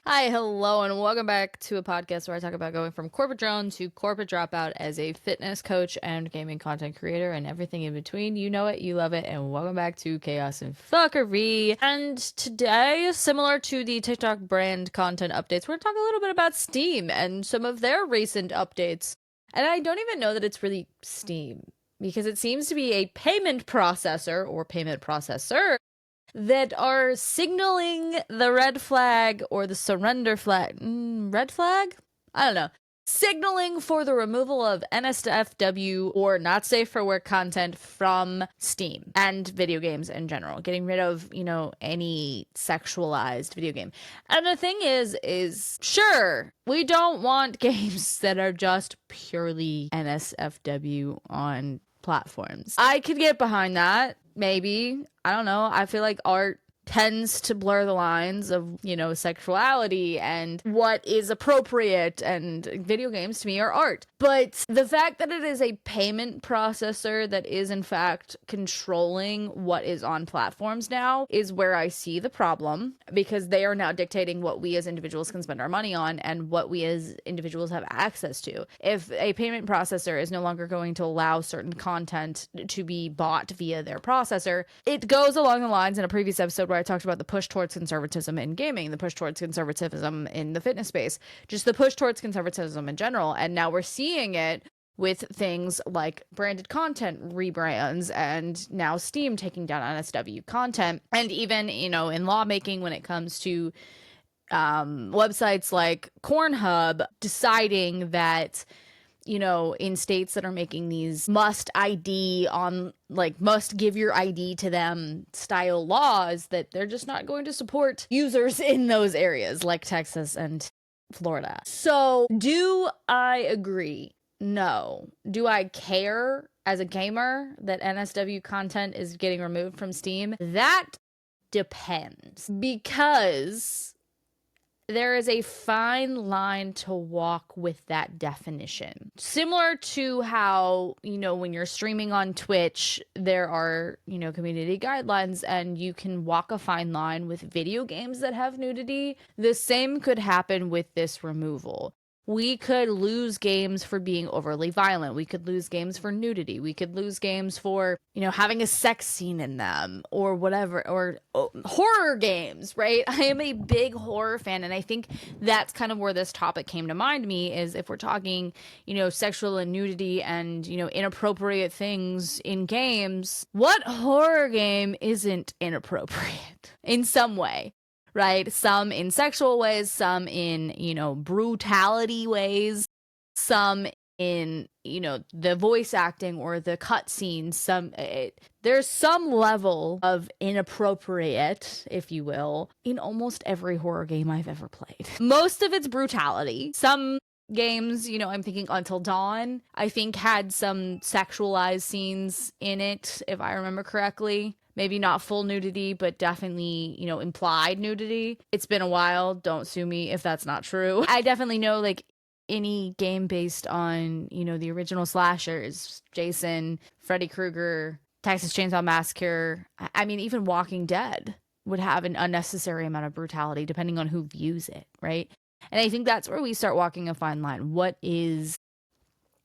Hi, hello, and welcome back to a podcast where I talk about going from corporate drone to corporate dropout as a fitness coach and gaming content creator and everything in between. You know it, you love it, and welcome back to Chaos and Fuckery. And today, similar to the TikTok brand content updates, we're going to talk a little bit about Steam and some of their recent updates. And I don't even know that it's really Steam, because it seems to be a payment processor or payment processor that are signaling the red flag or the surrender flag. Red flag? I don't know. Signaling for the removal of NSFW or not safe for work content from Steam and video games in general. Getting rid of, any sexualized video game. And the thing is sure, we don't want games that are just purely NSFW on platforms. I could get behind that. Maybe. I don't know. I feel like art tends to blur the lines of, sexuality and what is appropriate, and video games to me are art. But the fact that it is a payment processor that is in fact controlling what is on platforms now is where I see the problem, because they are now dictating what we as individuals can spend our money on and what we as individuals have access to. If a payment processor is no longer going to allow certain content to be bought via their processor, it goes along the lines in a previous episode where I talked about the push towards conservatism in gaming, the push towards conservatism in the fitness space, just the push towards conservatism in general. And now we're seeing it with things like branded content rebrands and now Steam taking down NSW content. And even, in lawmaking when it comes to websites like Cornhub deciding that, in states that are making these must give your ID to them style laws, that they're just not going to support users in those areas like Texas and Florida. So do I agree? No. Do I care as a gamer that NSW content is getting removed from Steam? That depends, because there is a fine line to walk with that definition. Similar to how, when you're streaming on Twitch, there are, community guidelines and you can walk a fine line with video games that have nudity. The same could happen with this removal. We could lose games for being overly violent. We could lose games for nudity. We could lose games for, having a sex scene in them or whatever, or horror games, right? I am a big horror fan, and I think that's kind of where this topic came to mind me, is if we're talking, sexual and nudity and, inappropriate things in games, what horror game isn't inappropriate in some way? Right? Some in sexual ways, some in, brutality ways, some in, the voice acting or the cutscenes. There's some level of inappropriate, if you will, in almost every horror game I've ever played. Most of it's brutality. Some games, I'm thinking Until Dawn, I think had some sexualized scenes in it, if I remember correctly. Maybe not full nudity, but definitely, implied nudity. It's been a while. Don't sue me if that's not true. I definitely know, any game based on, the original slashers, Jason, Freddy Krueger, Texas Chainsaw Massacre. I mean, even Walking Dead would have an unnecessary amount of brutality depending on who views it, right? And I think that's where we start walking a fine line. What is,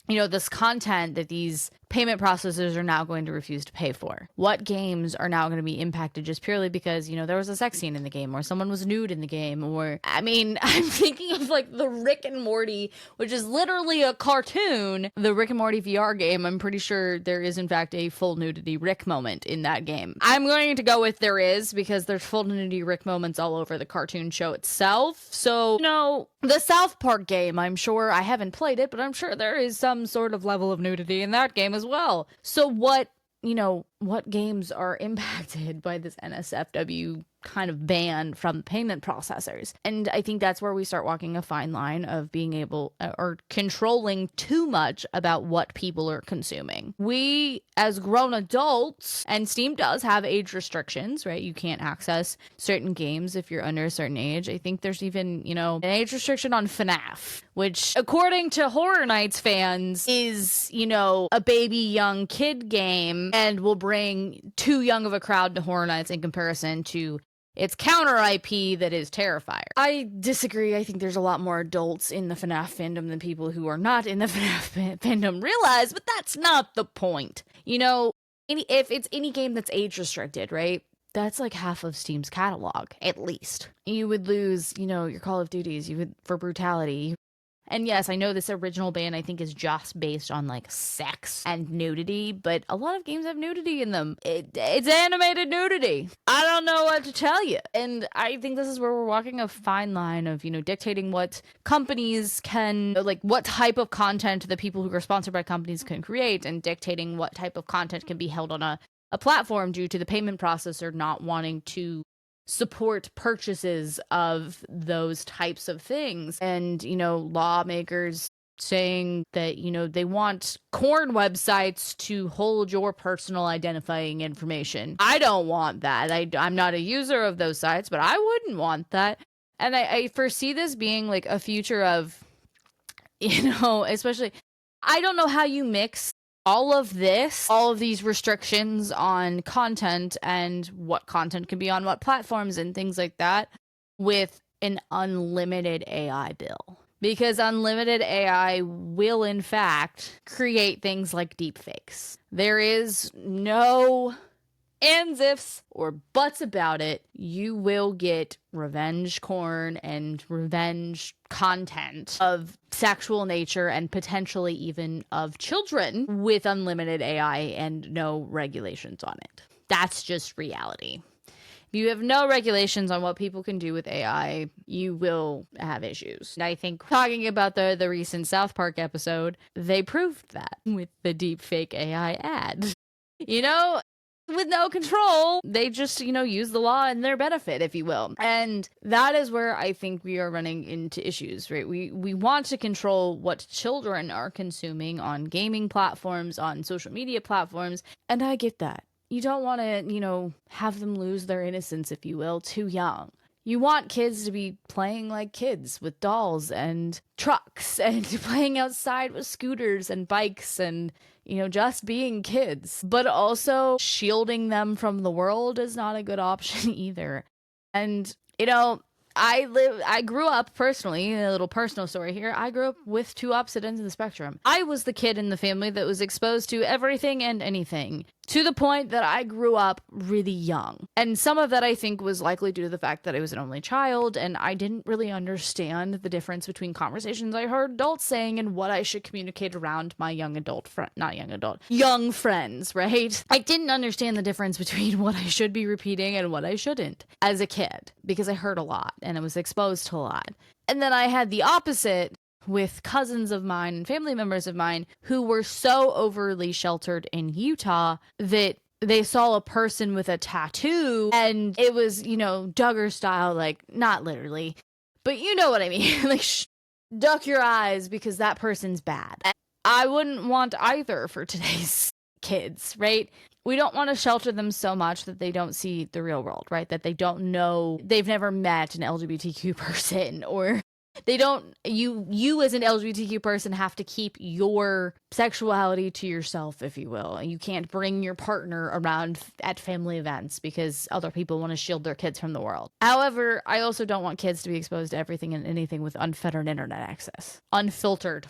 this content that these payment processors are now going to refuse to pay for? What games are now going to be impacted just purely because, there was a sex scene in the game, or someone was nude in the game? Or, I'm thinking of the Rick and Morty, which is literally a cartoon, the Rick and Morty VR game. I'm pretty sure there is in fact a full nudity Rick moment in that game. I'm going to go with there is, because there's full nudity Rick moments all over the cartoon show itself. So, the South Park game, I'm sure, I haven't played it, but I'm sure there is some sort of level of nudity in that game as well. So what games are impacted by this NSFW kind of ban from payment processors? And I think that's where we start walking a fine line of being able or controlling too much about what people are consuming. We as grown adults, and Steam does have age restrictions, right? You can't access certain games if you're under a certain age. I think there's even, an age restriction on FNAF, which according to Horror Nights fans is, a baby young kid game and will bring too young of a crowd to Horror Nights in comparison to It's counter IP that is Terrifier. I disagree. I think there's a lot more adults in the FNAF fandom than people who are not in the FNAF fandom realize, but that's not the point. You know, if it's any game that's age restricted, right? That's like half of Steam's catalog, at least. You would lose, you know, your Call of Duties, you would for brutality. And yes, I know this original ban, I think, is just based on, like, sex and nudity, but a lot of games have nudity in them. It's animated nudity. I don't know what to tell you. And I think this is where we're walking a fine line of, you know, dictating what companies can, like, what type of content the people who are sponsored by companies can create, and dictating what type of content can be held on a platform due to the payment processor not wanting to support purchases of those types of things. And, you know, lawmakers saying that, you know, they want corn websites to hold your personal identifying information. I don't want that. I'm not a user of those sites, but I wouldn't want that. And I foresee this being like a future of, you know, especially, I don't know how you mix all of these restrictions on content and what content can be on what platforms and things like that with an unlimited AI bill. Because unlimited AI will, in fact, create things like deepfakes. There is no ands, ifs, or buts about it. You will get revenge porn and revenge content of sexual nature and potentially even of children with unlimited AI and no regulations on it. That's just reality. If you have no regulations on what people can do with AI, you will have issues. And I think talking about the recent South Park episode, they proved that with the deepfake AI ad. You know, with no control, they just, you know, use the law in their benefit, if you will. And that is where I think we are running into issues, right? We want to control what children are consuming on gaming platforms, on social media platforms, and I get that. You don't want to, you know, have them lose their innocence, if you will, too young. You want kids to be playing like kids with dolls and trucks and playing outside with scooters and bikes and, you know, just being kids. But also shielding them from the world is not a good option either. And, you know, I grew up personally, a little personal story here. I grew up with two opposite ends of the spectrum. I was the kid in the family that was exposed to everything and anything, to the point that I grew up really young. And some of that I think was likely due to the fact that I was an only child and I didn't really understand the difference between conversations I heard adults saying and what I should communicate around my young friends, right? I didn't understand the difference between what I should be repeating and what I shouldn't as a kid because I heard a lot and I was exposed to a lot. And then I had the opposite with cousins of mine and family members of mine who were so overly sheltered in Utah that they saw a person with a tattoo and it was, you know, Duggar style, like, not literally, but you know what I mean. Like, duck your eyes because that person's bad. I wouldn't want either for today's kids, right? We don't want to shelter them so much that they don't see the real world, right? That they don't know, they've never met an LGBTQ person, or they don't, you as an LGBTQ person have to keep your sexuality to yourself, if you will. You can't bring your partner around at family events because other people want to shield their kids from the world. However, I also don't want kids to be exposed to everything and anything with unfettered internet access. Unfiltered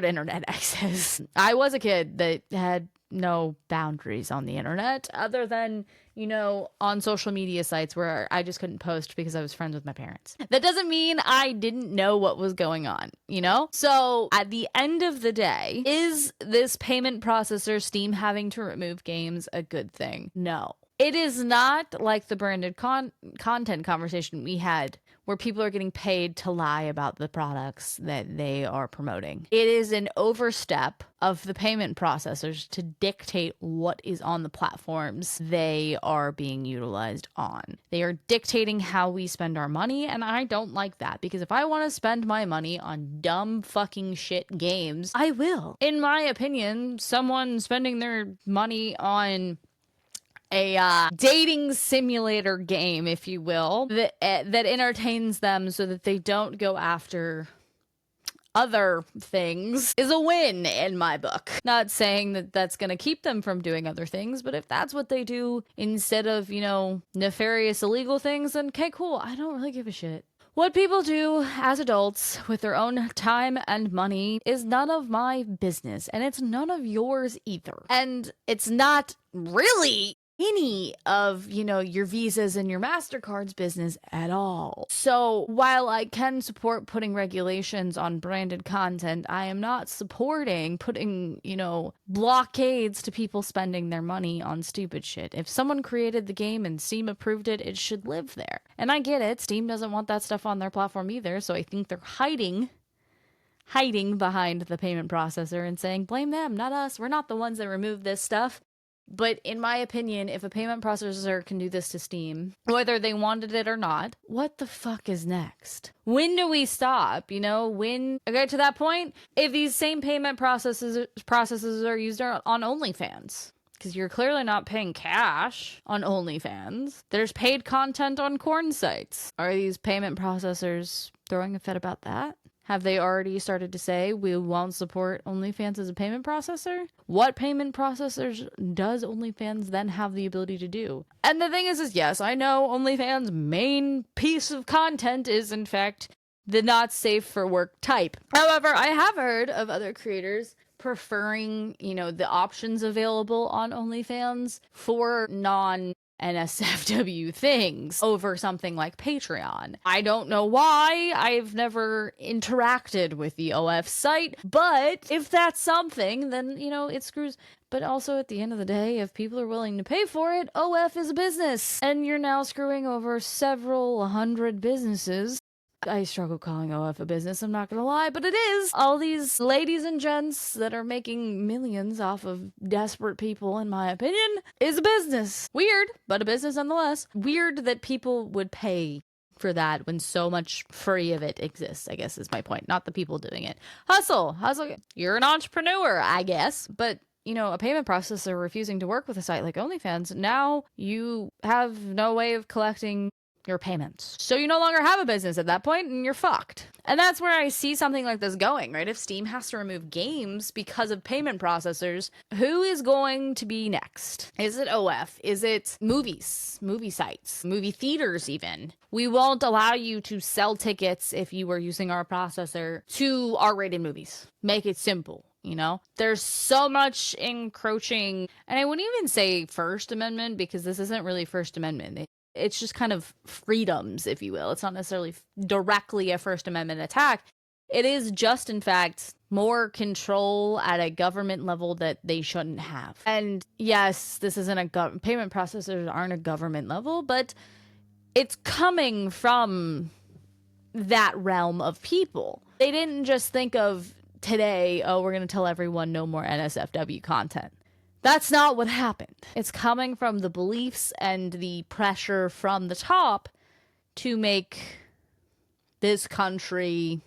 internet access. I was a kid that had no boundaries on the internet other than, you know, on social media sites where I just couldn't post because I was friends with my parents. That doesn't mean I didn't know what was going on, you know? So at the end of the day, is this payment processor Steam having to remove games a good thing? No. It is not like the branded content conversation we had where people are getting paid to lie about the products that they are promoting. It is an overstep of the payment processors to dictate what is on the platforms they are being utilized on. They are dictating how we spend our money, and I don't like that, because if I want to spend my money on dumb fucking shit games, I will. In my opinion, someone spending their money on a dating simulator game, if you will, that entertains them so that they don't go after other things is a win in my book. Not saying that that's going to keep them from doing other things, but if that's what they do instead of, nefarious illegal things, then okay, cool. I don't really give a shit. What people do as adults with their own time and money is none of my business, and it's none of yours either. And it's not really any of, your Visas and your MasterCard's business at all. So while I can support putting regulations on branded content, I am not supporting putting, blockades to people spending their money on stupid shit. If someone created the game and Steam approved it, it should live there. And I get it. Steam doesn't want that stuff on their platform either. So I think they're hiding behind the payment processor and saying, blame them, not us. We're not the ones that removed this stuff. But in my opinion, if a payment processor can do this to Steam, whether they wanted it or not, what the fuck is next? When do we stop? When I get to that point, if these same payment processes are used on OnlyFans, because you're clearly not paying cash on OnlyFans. There's paid content on corn sites. Are these payment processors throwing a fit about that? Have they already started to say we won't support OnlyFans as a payment processor? What payment processors does OnlyFans then have the ability to do? And the thing is yes, I know OnlyFans' main piece of content is, in fact, the not safe for work type. However, I have heard of other creators preferring, the options available on OnlyFans for NSFW things over something like Patreon. I don't know why. I've never interacted with the OF site, but if that's something, then, it screws. But also at the end of the day, if people are willing to pay for it, OF is a business. And you're now screwing over several hundred businesses. I struggle calling OF a business, I'm not gonna lie, but it is. All these ladies and gents that are making millions off of desperate people, in my opinion, is a business. Weird, but a business nonetheless. Weird that people would pay for that when so much free of it exists, I guess is my point. Not the people doing it. Hustle. You're an entrepreneur, I guess, but a payment processor refusing to work with a site like OnlyFans, now you have no way of collecting your payments. So you no longer have a business at that point and you're fucked. And that's where I see something like this going, right? If Steam has to remove games because of payment processors, who is going to be next? Is it OF? Is it movies, movie sites, movie theaters even? We won't allow you to sell tickets if you were using our processor to R-rated movies. Make it simple. There's so much encroaching, and I wouldn't even say First Amendment because this isn't really First Amendment. It's just kind of freedoms, if you will. It's not necessarily directly a First Amendment attack. It is just, in fact, more control at a government level that they shouldn't have. And yes, this isn't a payment processors aren't a government level, but it's coming from that realm of people. They didn't just think of today, we're going to tell everyone no more NSFW content. That's not what happened. It's coming from the beliefs and the pressure from the top to make this country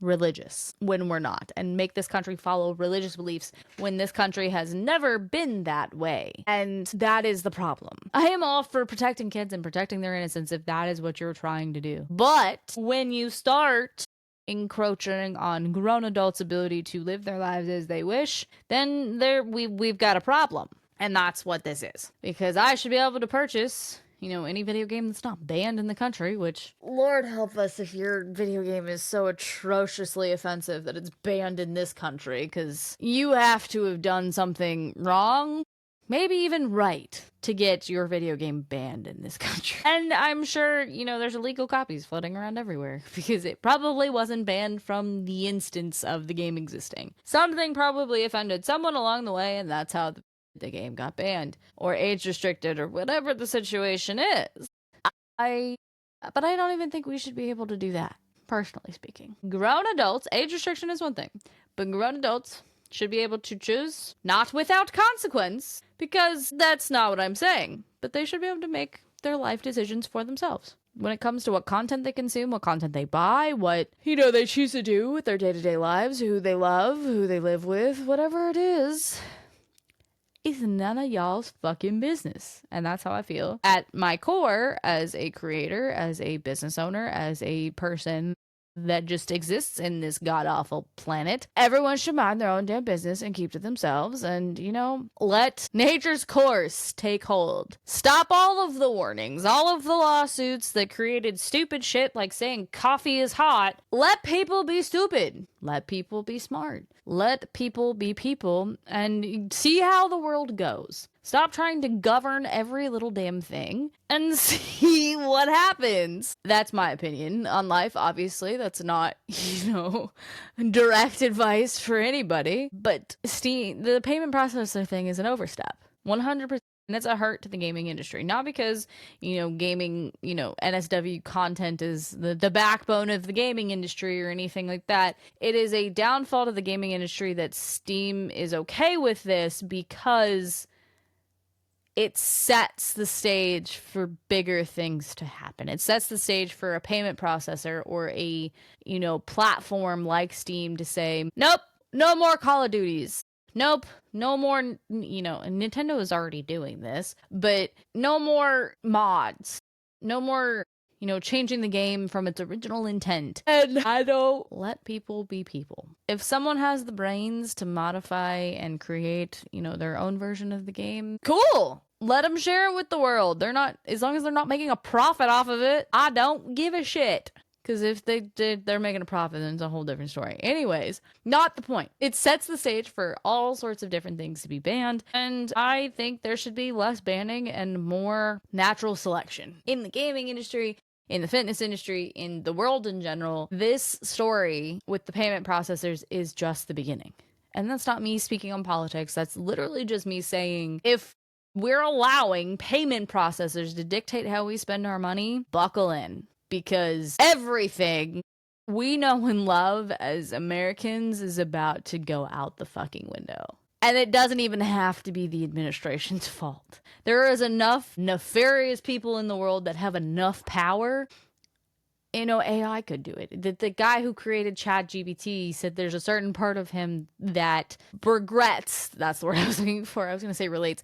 religious when we're not, and make this country follow religious beliefs when this country has never been that way. And that is the problem. I am all for protecting kids and protecting their innocence if that is what you're trying to do. But when you start encroaching on grown adults' ability to live their lives as they wish, then we've got a problem. And that's what this is. Because I should be able to purchase, any video game that's not banned in the country, which, Lord help us if your video game is so atrociously offensive that it's banned in this country, because you have to have done something wrong, maybe even right, to get your video game banned in this country. And I'm sure, there's illegal copies floating around everywhere because it probably wasn't banned from the instance of the game existing. Something probably offended someone along the way, and that's how the game got banned or age restricted or whatever the situation is. But I don't even think we should be able to do that, personally speaking. Grown adults, age restriction is one thing, but grown adults should be able to choose, not without consequence, because that's not what I'm saying, but they should be able to make their life decisions for themselves. When it comes to what content they consume, what content they buy, what, they choose to do with their day-to-day lives, who they love, who they live with, whatever it is none of y'all's fucking business. And that's how I feel. At my core, as a creator, as a business owner, as a person that just exists in this god-awful planet. Everyone should mind their own damn business and keep to themselves and, let nature's course take hold. Stop all of the warnings, all of the lawsuits that created stupid shit like saying coffee is hot. Let people be stupid. Let people be smart. Let people be people and see how the world goes. Stop trying to govern every little damn thing and see what happens. That's my opinion on life. Obviously, that's not, direct advice for anybody. But Steam, the payment processor thing is an overstep. 100%. And it's a hurt to the gaming industry. Not because, gaming, NSW content is the backbone of the gaming industry or anything like that. It is a downfall to the gaming industry that Steam is okay with this because it sets the stage for bigger things to happen. It sets the stage for a payment processor or a, platform like Steam to say, nope, no more Call of Duties. Nope, no more, Nintendo is already doing this, but no more mods. No more, changing the game from its original intent. And I don't let people be people. If someone has the brains to modify and create, their own version of the game, cool. Let them share it with the world. As long as they're not making a profit off of it, I don't give a shit. Because if they're making a profit, then it's a whole different story. Anyways, not the point. It sets the stage for all sorts of different things to be banned. And I think there should be less banning and more natural selection. In the gaming industry, in the fitness industry, in the world in general, this story with the payment processors is just the beginning. And that's not me speaking on politics. That's literally just me saying, if we're allowing payment processors to dictate how we spend our money, buckle in. Because everything we know and love as Americans is about to go out the fucking window. And it doesn't even have to be the administration's fault. There is enough nefarious people in the world that have enough power. AI could do it. The guy who created ChatGPT said there's a certain part of him that regrets, that's the word I was looking for, I was going to say relates,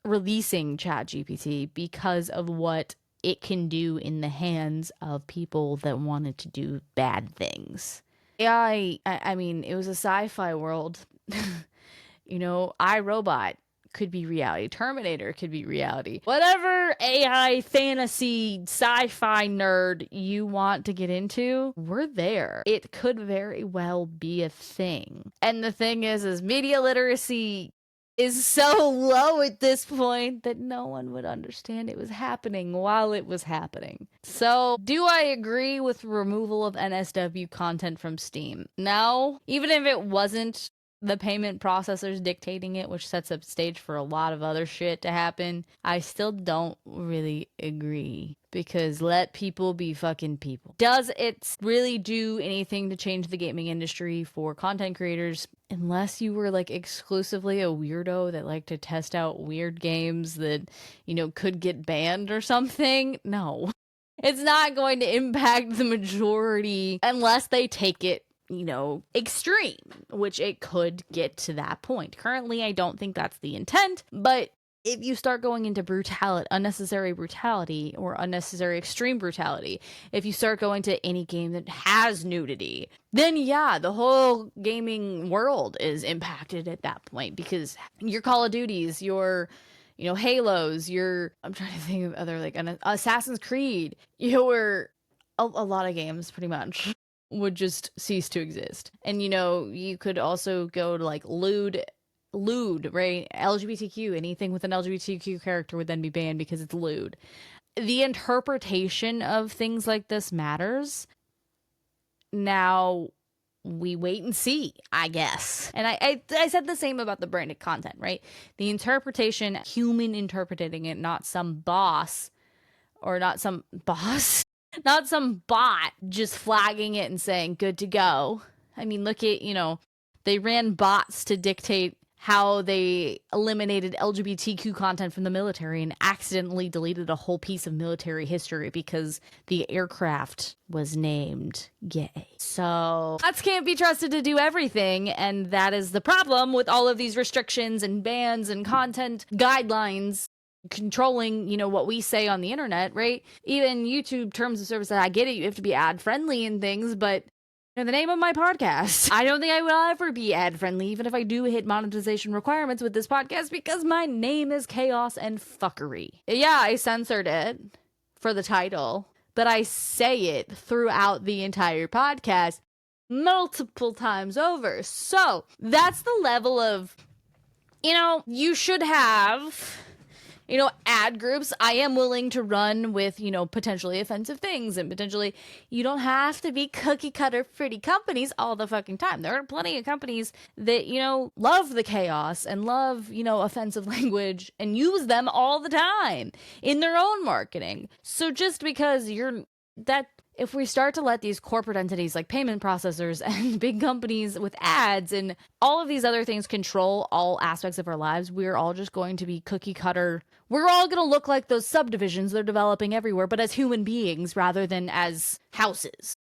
releasing ChatGPT because of what it can do in the hands of people that wanted to do bad things. AI, I mean, it was a sci-fi world. iRobot could be reality. Terminator could be reality. Whatever AI fantasy sci-fi nerd you want to get into, we're there. It could very well be a thing. And the thing is media literacy is so low at this point that no one would understand it was happening while it was happening. So, do I agree with removal of NSW content from Steam? No. Even if it wasn't the payment processors dictating it, which sets up stage for a lot of other shit to happen, I still don't really agree. Because let people be fucking people. Does it really do anything to change the gaming industry for content creators? Unless you were exclusively a weirdo that liked to test out weird games that, could get banned or something? No. It's not going to impact the majority unless they take it extreme, which it could get to that point. Currently, I don't think that's the intent, but if you start going into unnecessary brutality or unnecessary extreme brutality, if you start going to any game that has nudity, then yeah, the whole gaming world is impacted at that point because your Call of Duties, your Halos, I'm trying to think of other Assassin's Creed, a lot of games pretty much would just cease to exist. And you could also go to lewd, right? LGBTQ, anything with an LGBTQ character would then be banned because it's lewd. The interpretation of things like this matters. Now, we wait and see, I guess. And I said the same about the branded content, right? The interpretation, human interpreting it, not some boss, or not some boss, not some bot just flagging it and saying, good to go. I mean, look at, they ran bots to dictate how they eliminated LGBTQ content from the military and accidentally deleted a whole piece of military history because the aircraft was named gay. So bots can't be trusted to do everything, and that is the problem with all of these restrictions and bans and content guidelines controlling, what we say on the internet, right? Even YouTube terms of service, I get it, you have to be ad friendly and things, but the name of my podcast, I don't think I will ever be ad friendly, even if I do hit monetization requirements with this podcast, because my name is Chaos and Fuckery. Yeah, I censored it for the title, but I say it throughout the entire podcast multiple times over. So that's the level of, you should have, ad groups. I am willing to run with, potentially offensive things, and potentially you don't have to be cookie cutter pretty companies all the fucking time. There are plenty of companies that, love the chaos and love, offensive language and use them all the time in their own marketing. So just because if we start to let these corporate entities like payment processors and big companies with ads and all of these other things control all aspects of our lives, we're all just going to be cookie cutter. We're all going to look like those subdivisions they're developing everywhere, but as human beings rather than as houses.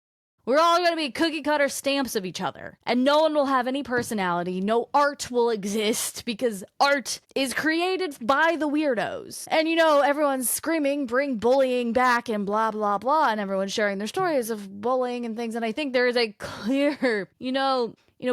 We're all going to be cookie cutter stamps of each other, and no one will have any personality. No art will exist because art is created by the weirdos. And everyone's screaming, bring bullying back and blah, blah, blah. And everyone's sharing their stories of bullying and things. And I think there is a clear,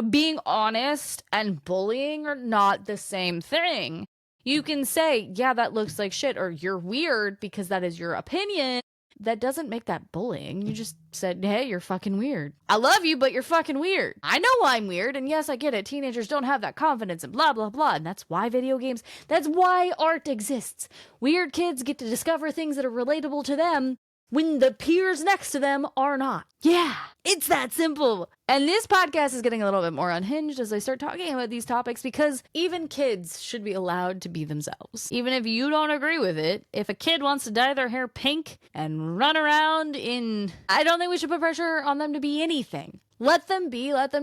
being honest and bullying are not the same thing. You can say, yeah, that looks like shit, or you're weird because that is your opinion. That doesn't make that bullying. You just said, hey, you're fucking weird. I love you, but you're fucking weird. I know I'm weird, and yes, I get it. Teenagers don't have that confidence and blah, blah, blah. And that's why that's why art exists. Weird kids get to discover things that are relatable to them when the peers next to them are not. Yeah, it's that simple. And this podcast is getting a little bit more unhinged as I start talking about these topics, because even kids should be allowed to be themselves. Even if you don't agree with it, if a kid wants to dye their hair pink and run around I don't think we should put pressure on them to be anything. Let them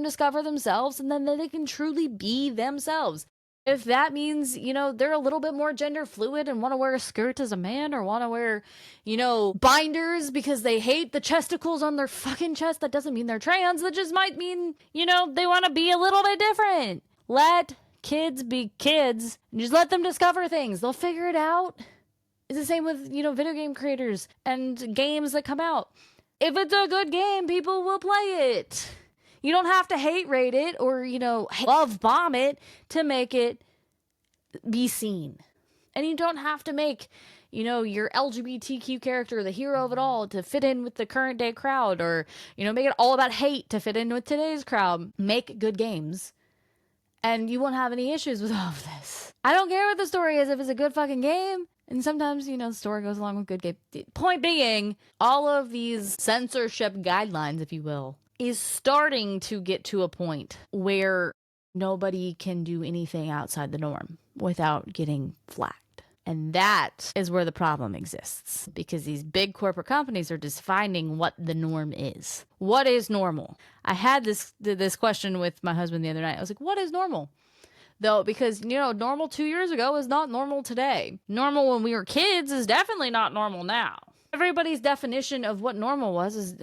discover themselves, and then they can truly be themselves. If that means, they're a little bit more gender fluid and want to wear a skirt as a man, or want to wear, binders because they hate the chesticles on their fucking chest, that doesn't mean they're trans. That just might mean, they want to be a little bit different. Let kids be kids and just let them discover things. They'll figure it out. It's the same with, video game creators and games that come out. If it's a good game, people will play it. You don't have to hate rate it or, love bomb it to make it be seen. And you don't have to make, your LGBTQ character the hero of it all to fit in with the current day crowd, or, make it all about hate to fit in with today's crowd. Make good games and you won't have any issues with all of this. I don't care what the story is if it's a good fucking game. And sometimes, the story goes along with good game. Point being, all of these censorship guidelines, if you will, is starting to get to a point where nobody can do anything outside the norm without getting flagged. And that is where the problem exists, because these big corporate companies are defining what the norm is. What is normal? I had this question with my husband the other night. I was like, what is normal? Though, because, normal 2 years ago is not normal today. Normal when we were kids is definitely not normal now. Everybody's definition of what normal was is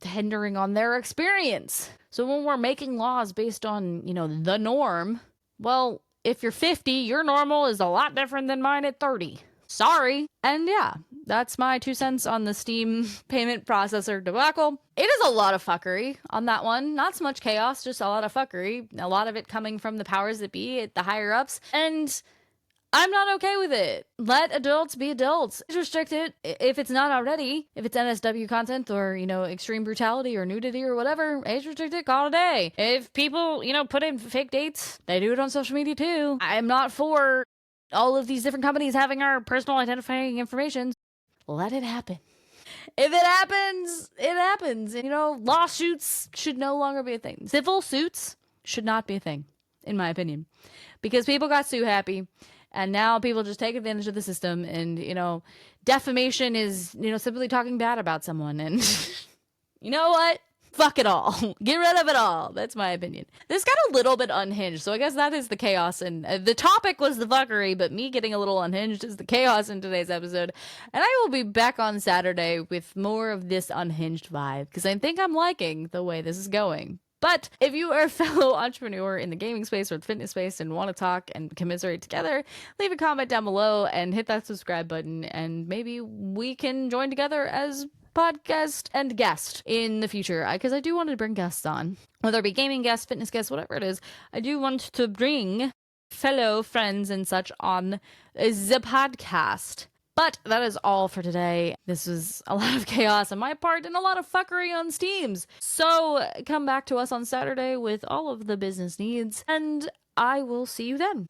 hindering on their experience. So when we're making laws based on, the norm, well, if you're 50, your normal is a lot different than mine at 30. Sorry. And yeah, that's my 2 cents on the Steam payment processor debacle. It is a lot of fuckery on that one. Not so much chaos, just a lot of fuckery. A lot of it coming from the powers that be at the higher ups. And I'm not okay with it. Let adults be adults. Restrict it if it's not already. If it's NSFW content or, extreme brutality or nudity or whatever, age restrict it, call it a day. If people, put in fake dates, they do it on social media too. I'm not for all of these different companies having our personal identifying information. Let it happen. If it happens, it happens. And, lawsuits should no longer be a thing. Civil suits should not be a thing, in my opinion. Because people got sue happy. And now people just take advantage of the system, and, defamation is, simply talking bad about someone. And you know what? Fuck it all. Get rid of it all. That's my opinion. This got a little bit unhinged, so I guess that is the chaos. And the topic was the fuckery, but me getting a little unhinged is the chaos in today's episode. And I will be back on Saturday with more of this unhinged vibe, because I think I'm liking the way this is going. But if you are a fellow entrepreneur in the gaming space or the fitness space and want to talk and commiserate together, leave a comment down below and hit that subscribe button, and maybe we can join together as podcast and guest in the future, because I do want to bring guests on, whether it be gaming guests, fitness guests, whatever it is. I do want to bring fellow friends and such on the podcast. But that is all for today. This was a lot of chaos on my part and a lot of fuckery on Steam's. So come back to us on Saturday with all of the business needs, and I will see you then.